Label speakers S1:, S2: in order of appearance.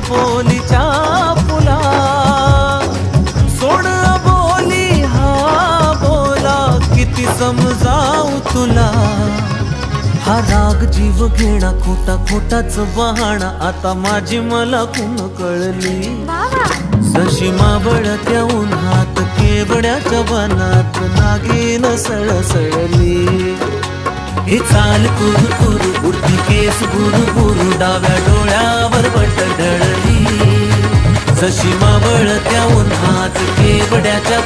S1: बोलीच्या फुला, सोड बोली हा बोला, किती समजावू तुला. हा राग जीव घेणा, खोटा खोटाच बहाणा, आता माझी मला खून कळली. जशी मावळत्या उन्हात केवड्याच्या वनात नागिन सळसळली. हे चाल कुरु कुरु उडती केस गुरु गुरु, डाव्या डोळ्यावर बट ढळली. जशी मावळत्या उन्हात केवड्याच्या